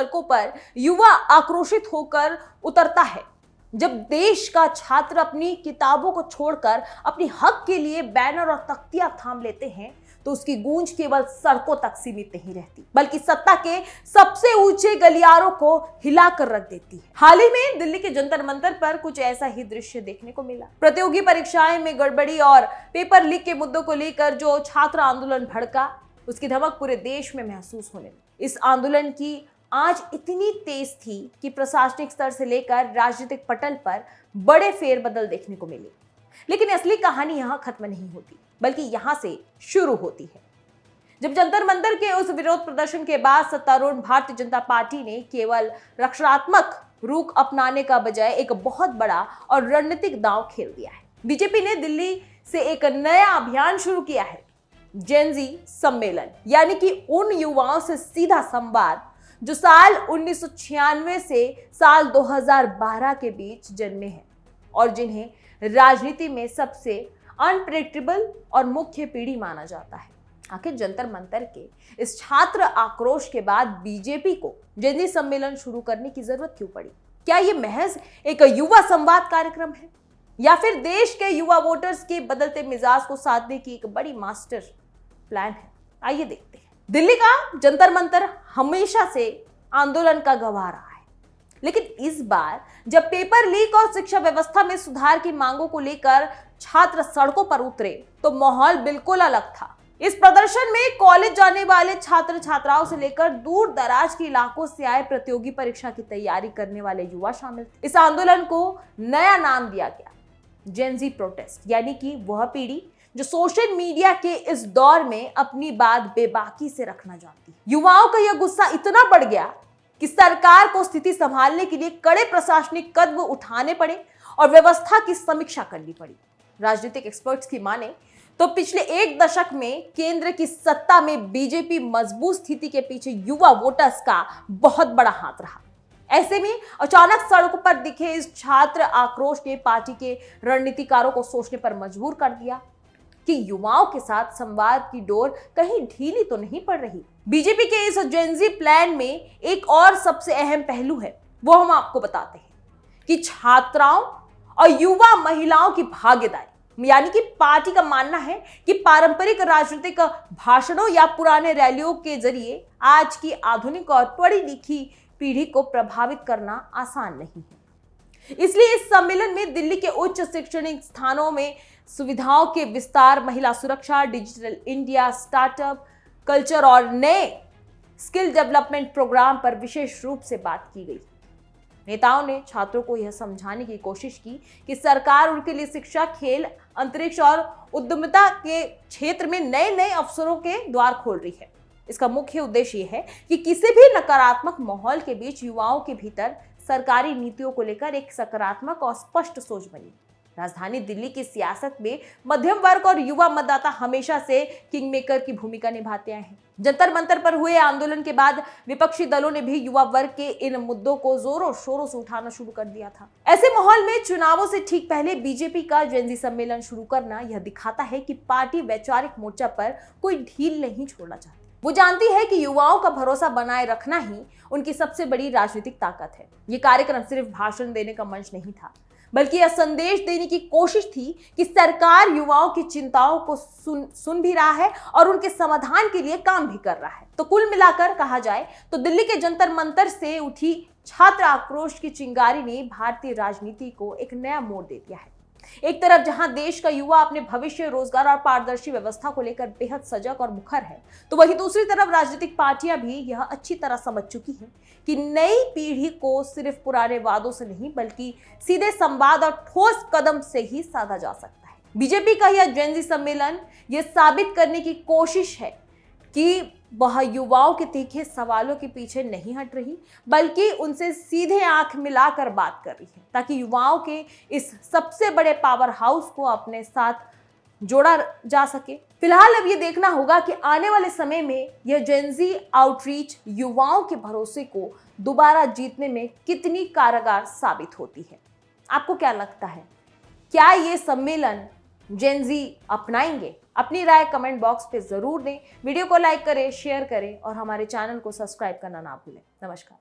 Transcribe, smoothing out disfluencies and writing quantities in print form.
सड़कों पर युवा आक्रोशित होकर उतरता है। जब देश का छात्र अपनी किताबों को छोड़कर अपनी हक के लिए बैनर और तख्तियां थाम लेते हैं तो उसकी गूंज केवल सड़कों तक सीमित नहीं रहती, बल्कि सत्ता के सबसे ऊंचे गलियारों को हिलाकर रख देती है। हाल ही में दिल्ली के जंतर मंतर पर कुछ ऐसा ही दृश्य देखने को मिला। प्रतियोगी परीक्षाएं में गड़बड़ी और पेपर लीक के मुद्दों को लेकर जो छात्र आंदोलन भड़का, उसकी धमक पूरे देश में महसूस होने लगी। इस आंदोलन की आज इतनी तेज थी कि प्रशासनिक स्तर से लेकर राजनीतिक पटल पर बड़े फेरबदल देखने को मिले। लेकिन असली कहानी यहां खत्म नहीं होती, बल्कि यहां से शुरू होती है। जब जंतर मंतर के उस विरोध प्रदर्शन के बाद सत्तारूढ़ भारतीय जनता पार्टी ने केवल रक्षात्मक रुख अपनाने का बजाय एक बहुत बड़ा और रणनीतिक दांव खेल दिया है। बीजेपी ने दिल्ली से एक नया अभियान शुरू किया है, जेन ज़ी सम्मेलन, यानी कि उन युवाओं से सीधा संवाद जो साल 1996 से साल 2012 के बीच जन्मे हैं और जिन्हें राजनीति में सबसे अनप्रेडिक्टेबल और मुख्य पीढ़ी माना जाता है। आखिर जंतर मंतर के इस छात्र आक्रोश के बाद बीजेपी को जेन ज़ी सम्मेलन शुरू करने की जरूरत क्यों पड़ी? क्या ये महज एक युवा संवाद कार्यक्रम है या फिर देश के युवा वोटर्स के बदलते मिजाज को साधने की एक बड़ी मास्टर प्लान है? आइए देखते हैं। दिल्ली का जंतर मंतर हमेशा से आंदोलन का गवाह रहा है, लेकिन इस बार जब पेपर लीक और शिक्षा व्यवस्था में सुधार की मांगों को लेकर छात्र सड़कों पर उतरे तो माहौल बिल्कुल अलग था। इस प्रदर्शन में कॉलेज जाने वाले छात्र छात्राओं से लेकर दूर दराज के इलाकों से आए प्रतियोगी परीक्षा की तैयारी करने वाले युवा शामिल थे। इस आंदोलन को नया नाम दिया गया, जेन ज़ी प्रोटेस्ट, यानी कि वह पीढ़ी जो सोशल मीडिया के इस दौर में अपनी बात बेबाकी से रखना चाहती है। युवाओं का यह गुस्सा इतना बढ़ गया कि सरकार को स्थिति संभालने के लिए कड़े प्रशासनिक कदम उठाने पड़े और व्यवस्था की समीक्षा करनी पड़ी। राजनीतिक एक्सपर्ट्स की माने तो पिछले एक दशक में केंद्र की सत्ता में बीजेपी मजबूत स्थिति के पीछे युवा वोटर्स का बहुत बड़ा हाथ रहा। ऐसे में अचानक सड़कों पर दिखे इस छात्र आक्रोश ने पार्टी के रणनीतिकारों को सोचने पर मजबूर कर दिया कि युवाओं के साथ संवाद की डोर कहीं ढीली तो नहीं पड़ रही। बीजेपी के इस जेन ज़ी प्लान में एक और सबसे अहम पहलू है, वो हम आपको बताते हैं कि छात्राओं और युवा महिलाओं की भागीदारी, यानी कि पार्टी का मानना है कि पारंपरिक राजनीतिक भाषणों या पुराने रैलियों के जरिए आज की आधुनिक और पढ़ी लिखी पीढ़ी को प्रभावित करना आसान नहीं है। इसलिए इस सम्मेलन में दिल्ली के उच्च शैक्षणिक स्थानों में सुविधाओं के विस्तार, महिला सुरक्षा, डिजिटल इंडिया, स्टार्टअप कल्चर और नए स्किल डेवलपमेंट प्रोग्राम पर विशेष रूप से बात की गई। नेताओं ने छात्रों को यह समझाने की कोशिश की कि सरकार उनके लिए शिक्षा, खेल, अंतरिक्ष और उद्यमिता के क्षेत्र में नए नए अवसरों के द्वार खोल रही है। इसका मुख्य उद्देश्य यह है कि किसी भी नकारात्मक माहौल के बीच युवाओं के भीतर सरकारी नीतियों को लेकर एक सकारात्मक और स्पष्ट सोच बनी। राजधानी दिल्ली की सियासत में मध्यम वर्ग और युवा मतदाता हमेशा से किंगमेकर की भूमिका निभाते आए हैं। जंतर मंतर पर हुए आंदोलन के बाद विपक्षी दलों ने भी युवा वर्ग के इन मुद्दों को जोरों शोरों से उठाना शुरू कर दिया था। ऐसे माहौल में चुनावों से ठीक पहले बीजेपी का जेन ज़ी सम्मेलन शुरू करना यह दिखाता है कि पार्टी वैचारिक मोर्चा पर कोई ढील नहीं छोड़ना चाहती। वो जानती है कि युवाओं का भरोसा बनाए रखना ही उनकी सबसे बड़ी राजनीतिक ताकत है। ये कार्यक्रम सिर्फ भाषण देने का मंच नहीं था, बल्कि यह संदेश देने की कोशिश थी कि सरकार युवाओं की चिंताओं को सुन भी रहा है और उनके समाधान के लिए काम भी कर रहा है। तो कुल मिलाकर कहा जाए तो दिल्ली के जंतर मंतर से उठी छात्र आक्रोश की चिंगारी ने भारतीय राजनीति को एक नया मोड़ दे दिया है। एक तरफ जहां देश का युवा अपने भविष्य, रोजगार और पारदर्शी व्यवस्था को लेकर बेहद सजग और मुखर है, तो वहीं दूसरी तरफ राजनीतिक पार्टियां भी यह अच्छी तरह समझ चुकी हैं कि नई पीढ़ी को सिर्फ पुराने वादों से नहीं, बल्कि सीधे संवाद और ठोस कदम से ही साधा जा सकता है। बीजेपी का यह जेन ज़ी सम्मेलन यह साबित करने की कोशिश है कि वह युवाओं के तीखे सवालों के पीछे नहीं हट रही, बल्कि उनसे सीधे आंख मिलाकर बात कर रही है, ताकि युवाओं के इस सबसे बड़े पावर हाउस को अपने साथ जोड़ा जा सके। फिलहाल अब ये देखना होगा कि आने वाले समय में यह जेन ज़ी आउटरीच युवाओं के भरोसे को दोबारा जीतने में कितनी कारगर साबित होती है। आपको क्या लगता है, क्या ये सम्मेलन जेन ज़ी अपनाएंगे? अपनी राय कमेंट बॉक्स पे जरूर दें। वीडियो को लाइक करें, शेयर करें और हमारे चैनल को सब्सक्राइब करना ना भूलें। नमस्कार।